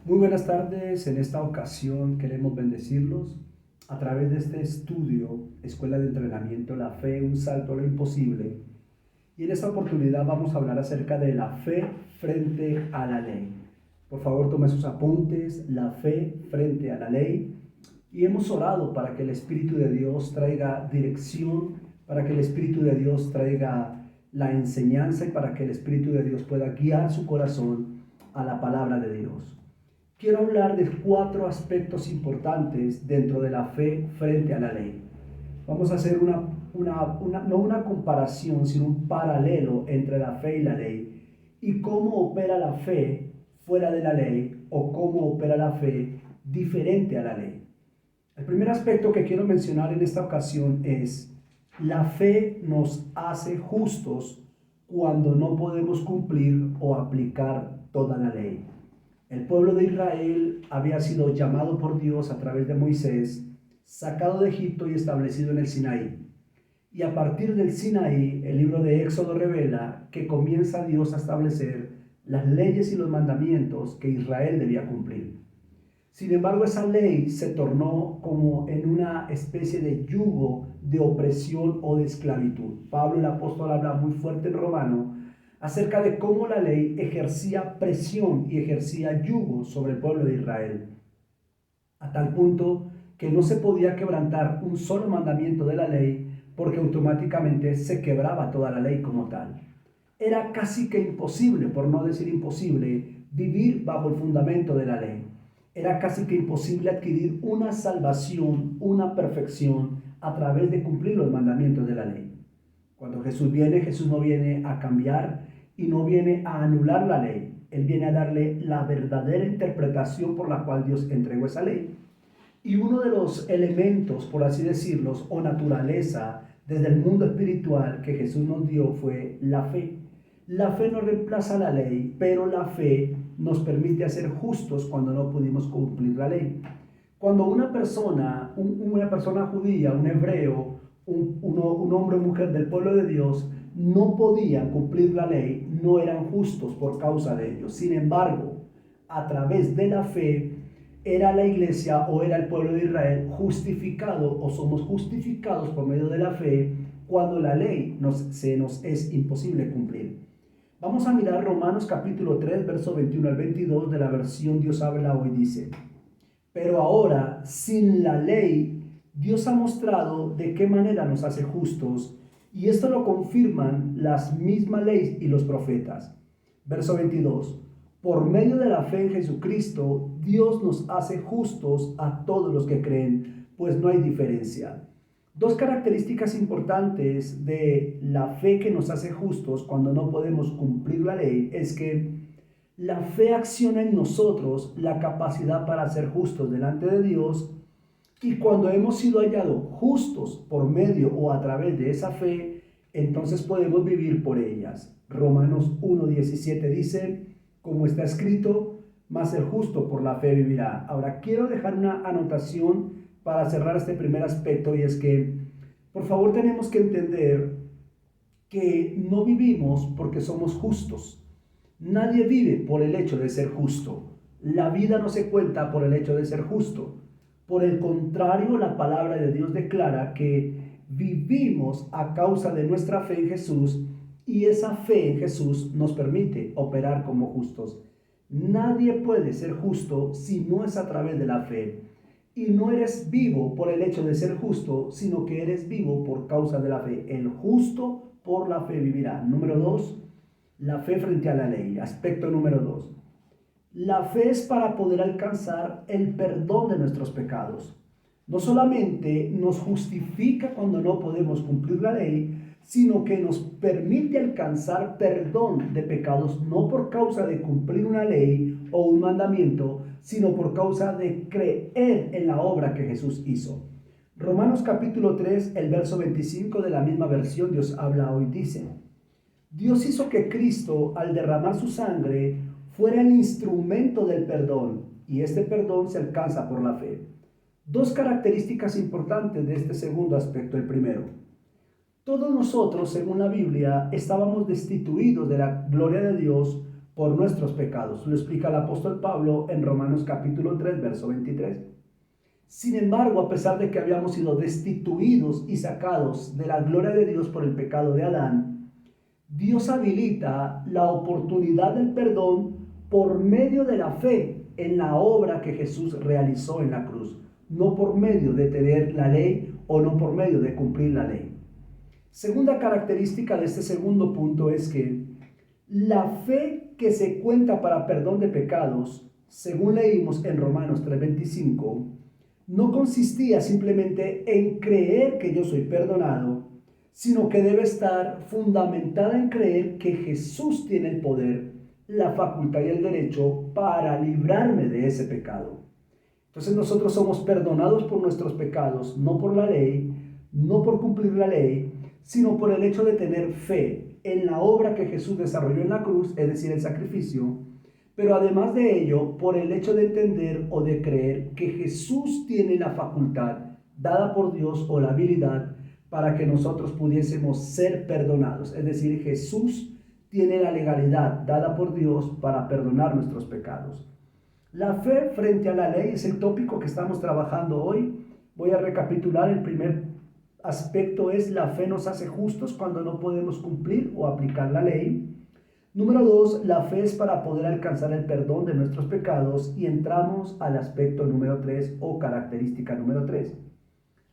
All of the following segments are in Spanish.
Muy buenas tardes. En esta ocasión queremos bendecirlos a través de este estudio, Escuela de Entrenamiento La Fe, un salto a lo imposible. Y en esta oportunidad vamos a hablar acerca de la fe frente a la ley. Por favor, tome sus apuntes, la fe frente a la ley. Y hemos orado para que el Espíritu de Dios traiga dirección, para que el Espíritu de Dios traiga la enseñanza y para que el Espíritu de Dios pueda guiar su corazón a la palabra de Dios. Quiero hablar de 4 aspectos importantes dentro de la fe frente a la ley. Vamos a hacer no una comparación, sino un paralelo entre la fe y la ley y cómo opera la fe fuera de la ley o cómo opera la fe diferente a la ley. El primer aspecto que quiero mencionar en esta ocasión es: la fe nos hace justos cuando no podemos cumplir o aplicar toda la ley. El pueblo de Israel había sido llamado por Dios a través de Moisés, sacado de Egipto y establecido en el Sinaí. Y a partir del Sinaí, el libro de Éxodo revela que comienza Dios a establecer las leyes y los mandamientos que Israel debía cumplir. Sin embargo, esa ley se tornó como en una especie de yugo de opresión o de esclavitud. Pablo el apóstol habla muy fuerte en Romano acerca de cómo la ley ejercía presión y ejercía yugo sobre el pueblo de Israel, a tal punto que no se podía quebrantar un solo mandamiento de la ley porque automáticamente se quebraba toda la ley como tal. Era casi que imposible, por no decir imposible, vivir bajo el fundamento de la ley. Era casi que imposible adquirir una salvación, una perfección a través de cumplir los mandamientos de la ley. Cuando Jesús viene, Jesús no viene a cambiar y no viene a anular la ley. Él viene a darle la verdadera interpretación por la cual Dios entregó esa ley. Y uno de los elementos, por así decirlos, o naturaleza desde el mundo espiritual que Jesús nos dio fue la fe. La fe no reemplaza la ley, pero la fe nos permite ser justos cuando no pudimos cumplir la ley. Cuando una persona judía, un hebreo, un hombre o mujer del pueblo de Dios, no podían cumplir la ley, no eran justos por causa de ellos. Sin embargo, a través de la fe, era la iglesia o era el pueblo de Israel justificado o somos justificados por medio de la fe cuando la ley se nos es imposible cumplir. Vamos a mirar Romanos capítulo 3, verso 21 al 22 de la versión Dios habla hoy. Dice: pero ahora, sin la ley, Dios ha mostrado de qué manera nos hace justos, y esto lo confirman las mismas leyes y los profetas. Verso 22. Por medio de la fe en Jesucristo, Dios nos hace justos a todos los que creen, pues no hay diferencia. 2 características importantes de la fe que nos hace justos cuando no podemos cumplir la ley es que la fe acciona en nosotros la capacidad para ser justos delante de Dios, y cuando hemos sido hallados justos por medio o a través de esa fe, entonces podemos vivir por ellas. Romanos 1:17 dice: como está escrito, mas el justo por la fe vivirá. Ahora quiero dejar una anotación para cerrar este primer aspecto, y es que por favor tenemos que entender que no vivimos porque somos justos. Nadie vive por el hecho de ser justo. La vida no se cuenta por el hecho de ser justo. Por el contrario, la palabra de Dios declara que vivimos a causa de nuestra fe en Jesús, y esa fe en Jesús nos permite operar como justos. Nadie puede ser justo si no es a través de la fe. Y no eres vivo por el hecho de ser justo, sino que eres vivo por causa de la fe. El justo por la fe vivirá. Número 2. La fe frente a la ley. Aspecto número 2. La fe es para poder alcanzar el perdón de nuestros pecados. No solamente nos justifica cuando no podemos cumplir la ley, sino que nos permite alcanzar perdón de pecados, no por causa de cumplir una ley o un mandamiento, sino por causa de creer en la obra que Jesús hizo. Romanos capítulo 3, el verso 25 de la misma versión Dios habla hoy dice: Dios hizo que Cristo, al derramar su sangre, fuera el instrumento del perdón, y este perdón se alcanza por la fe. 2 características importantes de este segundo aspecto. El primero: todos nosotros, según la Biblia, estábamos destituidos de la gloria de Dios por nuestros pecados. Lo explica el apóstol Pablo en Romanos capítulo 3, verso 23. Sin embargo, a pesar de que habíamos sido destituidos y sacados de la gloria de Dios por el pecado de Adán, Dios habilita la oportunidad del perdón por medio de la fe en la obra que Jesús realizó en la cruz, no por medio de tener la ley o no por medio de cumplir la ley. Segunda característica de este segundo punto es que la fe que se cuenta para perdón de pecados, según leímos en Romanos 3:25, no consistía simplemente en creer que yo soy perdonado, sino que debe estar fundamentada en creer que Jesús tiene el poder, la facultad y el derecho para librarme de ese pecado. Entonces nosotros somos perdonados por nuestros pecados, no por la ley, no por cumplir la ley, sino por el hecho de tener fe en la obra que Jesús desarrolló en la cruz, es decir, el sacrificio, pero además de ello, por el hecho de entender o de creer que Jesús tiene la facultad dada por Dios o la habilidad para que nosotros pudiésemos ser perdonados. Es decir, Jesús tiene la legalidad dada por Dios para perdonar nuestros pecados. La fe frente a la ley es el tópico que estamos trabajando hoy. Voy a recapitular. El primer aspecto es: la fe nos hace justos cuando no podemos cumplir o aplicar la ley. Número 2, la fe es para poder alcanzar el perdón de nuestros pecados, y entramos al aspecto número 3 o característica número 3.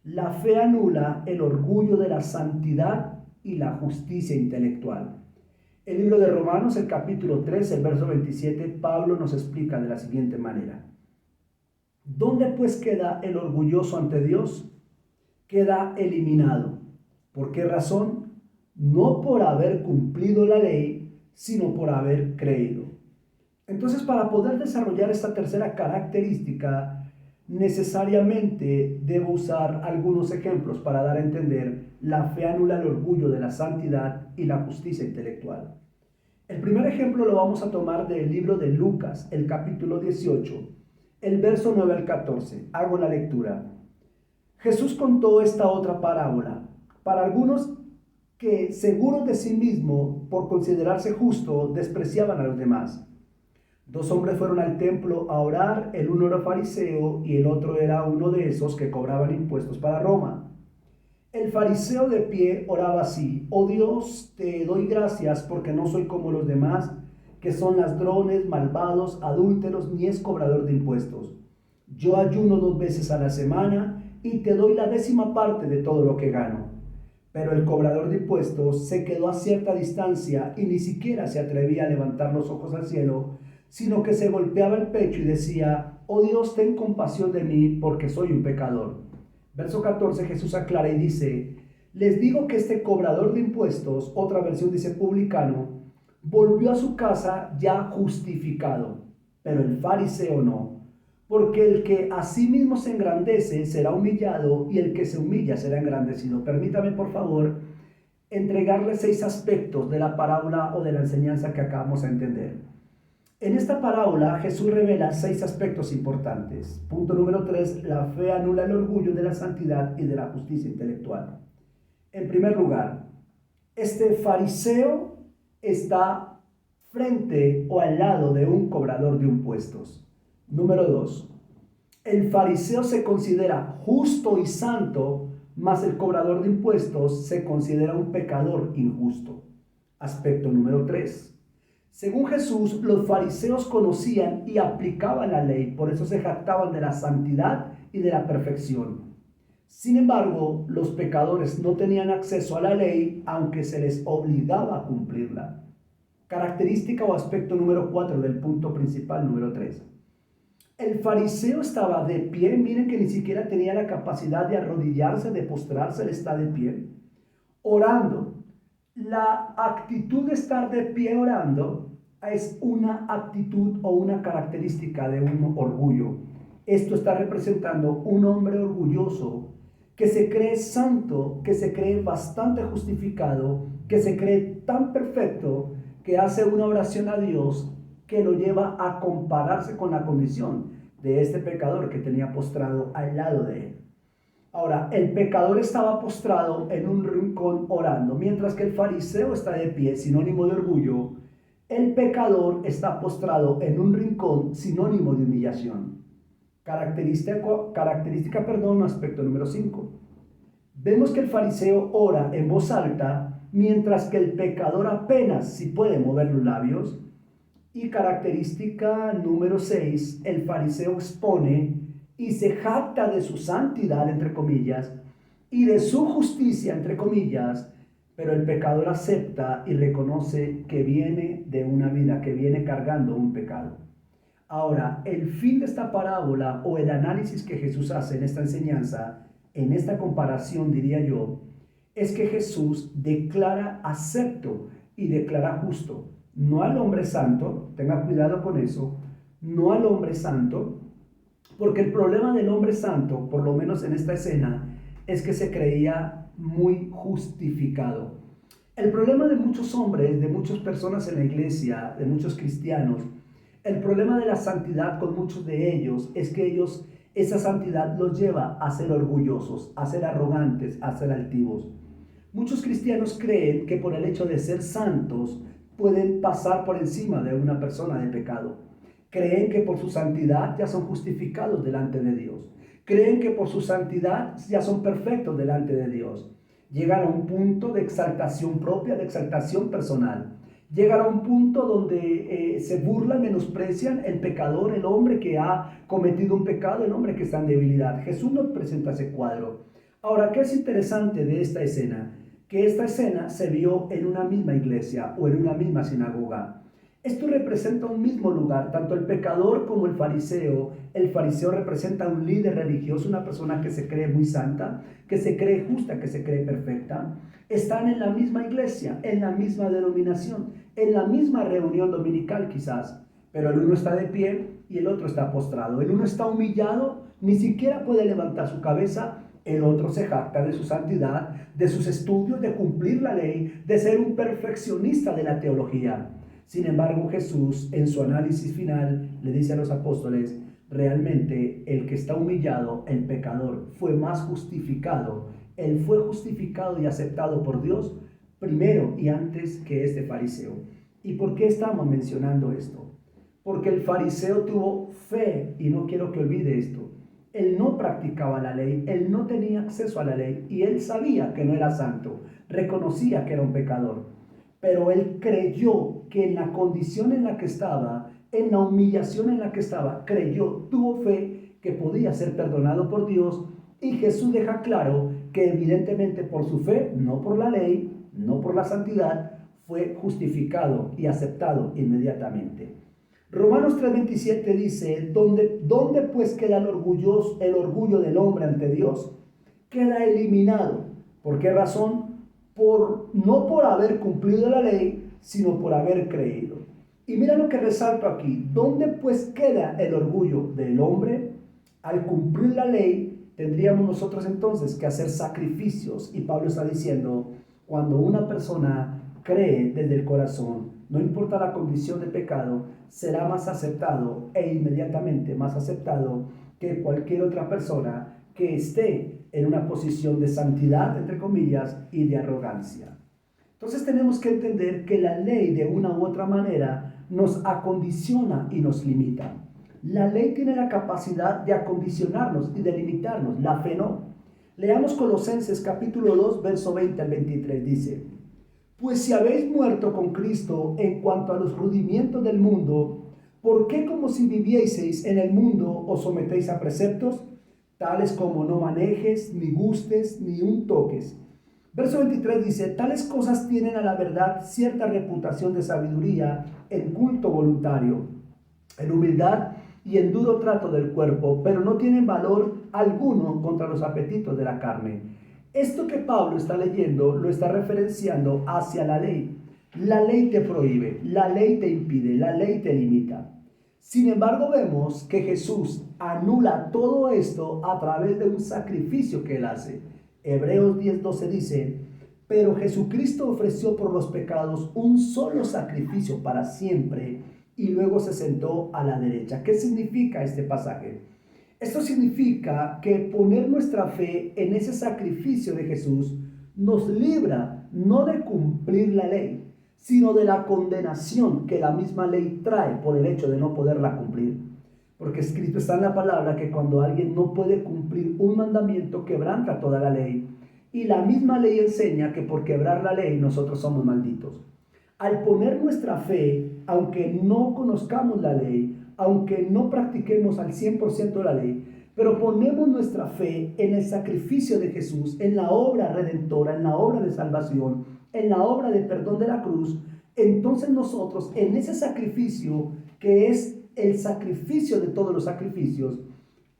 La fe anula el orgullo de la santidad y la justicia intelectual. El libro de Romanos, el capítulo 3, el verso 27, Pablo nos explica de la siguiente manera: ¿dónde pues queda el orgulloso ante Dios? Queda eliminado. ¿Por qué razón? No por haber cumplido la ley, sino por haber creído. Entonces, para poder desarrollar esta tercera característica, necesariamente debo usar algunos ejemplos para dar a entender la fe anula el orgullo de la santidad y la justicia intelectual. El primer ejemplo lo vamos a tomar del libro de Lucas, el capítulo 18, el verso 9 al 14. Hago la lectura. Jesús contó esta otra parábola para algunos que, seguros de sí mismo, por considerarse justo, despreciaban a los demás. Dos hombres fueron al templo a orar, el uno era fariseo y el otro era uno de esos que cobraban impuestos para Roma. El fariseo de pie oraba así: oh Dios, te doy gracias porque no soy como los demás, que son ladrones, malvados, adúlteros, ni es cobrador de impuestos. Yo ayuno 2 veces a la semana y te doy la 10ª parte de todo lo que gano. Pero el cobrador de impuestos se quedó a cierta distancia y ni siquiera se atrevía a levantar los ojos al cielo, sino que se golpeaba el pecho y decía: oh Dios, ten compasión de mí porque soy un pecador. Verso 14, Jesús aclara y dice: les digo que este cobrador de impuestos, otra versión dice publicano, volvió a su casa ya justificado, pero el fariseo no. Porque el que a sí mismo se engrandece será humillado, y el que se humilla será engrandecido. Permítame, por favor, entregarle 6 aspectos de la parábola o de la enseñanza que acabamos de entender. En esta parábola Jesús revela 6 aspectos importantes. Punto número 3, la fe anula el orgullo de la santidad y de la justicia intelectual. En primer lugar, este fariseo está frente o al lado de un cobrador de impuestos. Número 2, el fariseo se considera justo y santo, mas el cobrador de impuestos se considera un pecador injusto. Aspecto número 3. Según Jesús, los fariseos conocían y aplicaban la ley, por eso se jactaban de la santidad y de la perfección. Sin embargo, los pecadores no tenían acceso a la ley, aunque se les obligaba a cumplirla. Característica o aspecto número 4 del punto principal número 3. El fariseo estaba de pie, miren que ni siquiera tenía la capacidad de arrodillarse, de postrarse, él está de pie, orando. La actitud de estar de pie orando es una actitud o una característica de un orgullo. Esto está representando un hombre orgulloso que se cree santo, que se cree bastante justificado, que se cree tan perfecto que hace una oración a Dios que lo lleva a compararse con la condición de este pecador que tenía postrado al lado de él. Ahora, el pecador estaba postrado en un rincón orando, mientras que el fariseo está de pie, sinónimo de orgullo, El pecador está postrado en un rincón, sinónimo de humillación. Aspecto número 5. Vemos que el fariseo ora en voz alta, mientras que el pecador apenas si puede mover los labios. Y característica número 6, el fariseo expone y se jacta de su santidad, entre comillas, y de su justicia, entre comillas, pero el pecador acepta y reconoce que viene de una vida, que viene cargando un pecado. Ahora, el fin de esta parábola o el análisis que Jesús hace en esta enseñanza, en esta comparación, diría yo, es que Jesús declara acepto y declara justo. No al hombre santo, tenga cuidado con eso, no al hombre santo, porque el problema del hombre santo, por lo menos en esta escena, es que se creía muy justificado. El problema de muchos hombres, de muchas personas en la iglesia, de muchos cristianos, el problema de la santidad con muchos de ellos es que esa santidad los lleva a ser orgullosos, a ser arrogantes, a ser altivos. Muchos cristianos creen que por el hecho de ser santos pueden pasar por encima de una persona de pecado. Creen que por su santidad ya son justificados delante de Dios. Creen que por su santidad ya son perfectos delante de Dios. Llegan a un punto de exaltación propia, de exaltación personal. Llegan a un punto donde se burlan, menosprecian el pecador, el hombre que ha cometido un pecado, el hombre que está en debilidad. Jesús nos presenta ese cuadro. Ahora, ¿qué es interesante de esta escena? Que esta escena se vio en una misma iglesia o en una misma sinagoga. Esto representa un mismo lugar, tanto el pecador como el fariseo. El fariseo representa un líder religioso, una persona que se cree muy santa, que se cree justa, que se cree perfecta. Están en la misma iglesia, en la misma denominación, en la misma reunión dominical quizás, pero el uno está de pie y el otro está postrado. El uno está humillado, ni siquiera puede levantar su cabeza. El otro se jacta de su santidad, de sus estudios, de cumplir la ley, de ser un perfeccionista de la teología. Sin embargo, Jesús, en su análisis final, le dice a los apóstoles, realmente el que está humillado, el pecador, fue más justificado. Él fue justificado y aceptado por Dios primero y antes que este fariseo. ¿Y por qué estamos mencionando esto? Porque el fariseo tuvo fe, y no quiero que olvide esto. Él no practicaba la ley, él no tenía acceso a la ley y él sabía que no era santo, reconocía que era un pecador. Pero él creyó que en la condición en la que estaba, en la humillación en la que estaba, creyó, tuvo fe que podía ser perdonado por Dios. Y Jesús deja claro que evidentemente por su fe, no por la ley, no por la santidad, fue justificado y aceptado inmediatamente. Romanos 3:27 dice, ¿dónde pues queda el orgullo del hombre ante Dios? Queda eliminado. ¿Por qué razón? No por haber cumplido la ley, sino por haber creído. Y mira lo que resalto aquí. ¿Dónde pues queda el orgullo del hombre? Al cumplir la ley, tendríamos nosotros entonces que hacer sacrificios. Y Pablo está diciendo, cuando una persona cree desde el corazón, no importa la condición de pecado, será más aceptado e inmediatamente más aceptado que cualquier otra persona que esté en una posición de santidad, entre comillas, y de arrogancia. Entonces tenemos que entender que la ley de una u otra manera nos acondiciona y nos limita. La ley tiene la capacidad de acondicionarnos y de limitarnos, la fe no. Leamos Colosenses capítulo 2, verso 20 al 23, dice, pues si habéis muerto con Cristo en cuanto a los rudimientos del mundo, ¿por qué como si vivieseis en el mundo os sometéis a preceptos? Tales como no manejes, ni gustes, ni un toques. Verso 23 dice, tales cosas tienen a la verdad cierta reputación de sabiduría en culto voluntario, en humildad y en duro trato del cuerpo, pero no tienen valor alguno contra los apetitos de la carne. Esto que Pablo está leyendo lo está referenciando hacia la ley. La ley te prohíbe, la ley te impide, la ley te limita. Sin embargo, vemos que Jesús anula todo esto a través de un sacrificio que él hace. Hebreos 10:12 dice, pero Jesucristo ofreció por los pecados un solo sacrificio para siempre y luego se sentó a la derecha. ¿Qué significa este pasaje? Esto significa que poner nuestra fe en ese sacrificio de Jesús nos libra no de cumplir la ley, sino de la condenación que la misma ley trae por el hecho de no poderla cumplir. Porque escrito está en la palabra que cuando alguien no puede cumplir un mandamiento, quebranta toda la ley. Y la misma ley enseña que por quebrar la ley nosotros somos malditos. Al poner nuestra fe, aunque no conozcamos la ley, aunque no practiquemos al 100% la ley, pero ponemos nuestra fe en el sacrificio de Jesús, en la obra redentora, en la obra de salvación, en la obra de perdón de la cruz, entonces nosotros en ese sacrificio, que es el sacrificio de todos los sacrificios,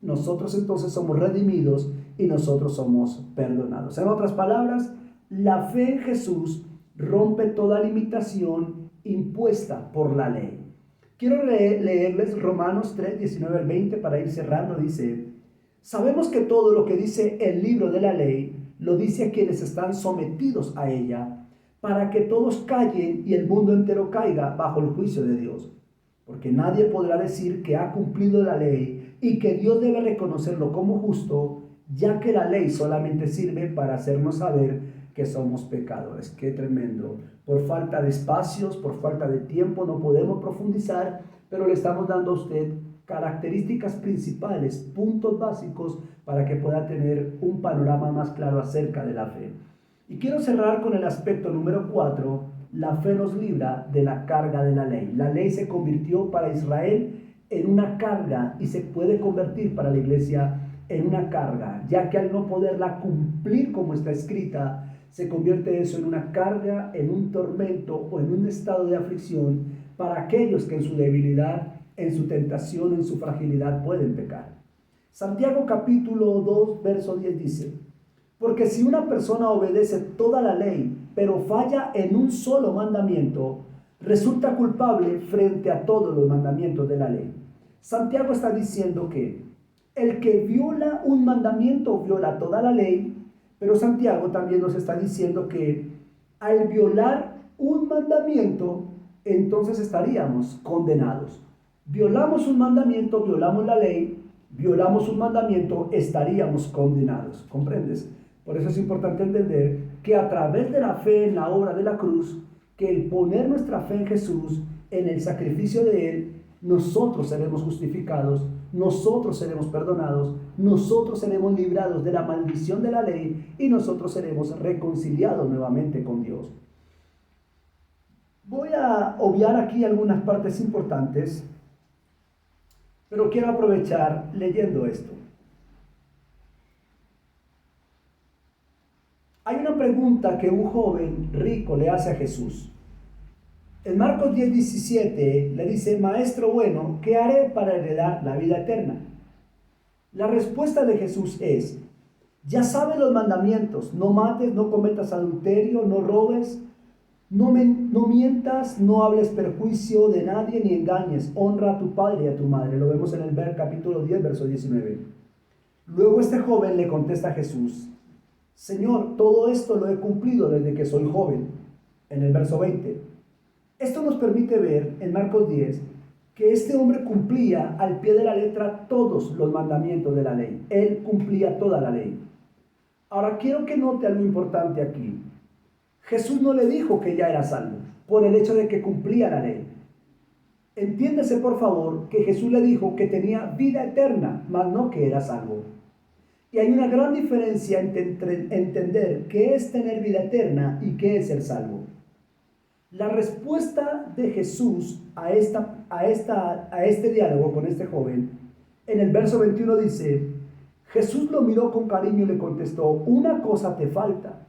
nosotros entonces somos redimidos y nosotros somos perdonados. En otras palabras, la fe en Jesús rompe toda limitación impuesta por la ley. Quiero leerles Romanos 3, 19 al 20 para ir cerrando. Dice: sabemos que todo lo que dice el libro de la ley lo dice a quienes están sometidos a ella, para que todos callen y el mundo entero caiga bajo el juicio de Dios. Porque nadie podrá decir que ha cumplido la ley y que Dios debe reconocerlo como justo, ya que la ley solamente sirve para hacernos saber que somos pecadores. Qué tremendo. Por falta de espacios, por falta de tiempo, no podemos profundizar, pero le estamos dando a usted características principales, puntos básicos para que pueda tener un panorama más claro acerca de la fe. Y quiero cerrar con el aspecto número 4. La fe nos libra de la carga de la ley. La ley se convirtió para Israel en una carga y se puede convertir para la iglesia en una carga, ya que al no poderla cumplir como está escrita, se convierte eso en una carga, en un tormento o en un estado de aflicción para aquellos que en su debilidad, en su tentación, en su fragilidad pueden pecar. Santiago capítulo 2, verso 10 dice: porque si una persona obedece toda la ley, pero falla en un solo mandamiento, resulta culpable frente a todos los mandamientos de la ley. Santiago está diciendo que el que viola un mandamiento viola toda la ley, pero Santiago también nos está diciendo que al violar un mandamiento, entonces estaríamos condenados. Violamos un mandamiento, violamos la ley, violamos un mandamiento, estaríamos condenados. ¿Comprendes? Por eso es importante entender que a través de la fe en la obra de la cruz, que el poner nuestra fe en Jesús, en el sacrificio de Él, nosotros seremos justificados, nosotros seremos perdonados, nosotros seremos librados de la maldición de la ley y nosotros seremos reconciliados nuevamente con Dios. Voy a obviar aquí algunas partes importantes, pero quiero aprovechar leyendo esto. Hay una pregunta que un joven rico le hace a Jesús. En Marcos 10:17 le dice: maestro bueno, ¿qué haré para heredar la vida eterna? La respuesta de Jesús es: ya sabes los mandamientos: no mates, no cometas adulterio, no robes, no mientas, no hables perjuicio de nadie ni engañes, honra a tu padre y a tu madre. Lo vemos en el capítulo 10, verso 19. Luego este joven le contesta a Jesús: Señor, todo esto lo he cumplido desde que soy joven. En el verso 20. Esto nos permite ver en Marcos 10 que este hombre cumplía al pie de la letra todos los mandamientos de la ley. Él cumplía toda la ley. Ahora quiero que note algo importante aquí. Jesús no le dijo que ya era salvo por el hecho de que cumplía la ley. Entiéndase por favor que Jesús le dijo que tenía vida eterna, mas no que era salvo. Y hay una gran diferencia entre entender qué es tener vida eterna y qué es ser salvo. La respuesta de Jesús a este diálogo con este joven, en el verso 21 dice: Jesús lo miró con cariño y le contestó: una cosa te falta.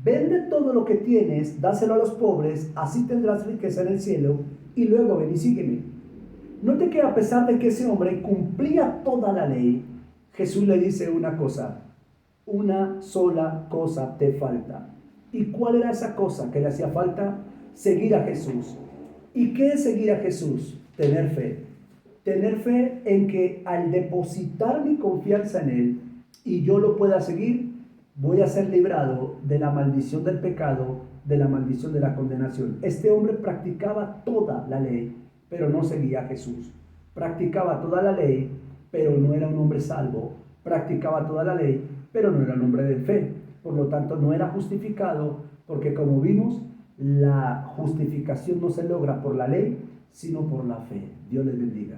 Vende todo lo que tienes, dáselo a los pobres, así tendrás riqueza en el cielo, y luego ven y sígueme. Note que a pesar de que ese hombre cumplía toda la ley, Jesús le dice una cosa: una sola cosa te falta. ¿Y cuál era esa cosa que le hacía falta? Seguir a Jesús. ¿Y qué es seguir a Jesús? Tener fe. Tener fe en que al depositar mi confianza en Él y yo lo pueda seguir, voy a ser librado de la maldición del pecado, de la maldición de la condenación. Este hombre practicaba toda la ley, pero no seguía a Jesús. Practicaba toda la ley, pero no era un hombre salvo. Practicaba toda la ley, pero no era un hombre de fe. Por lo tanto, no era justificado, porque como vimos, La justificación no se logra por la ley, sino por la fe. Dios les bendiga.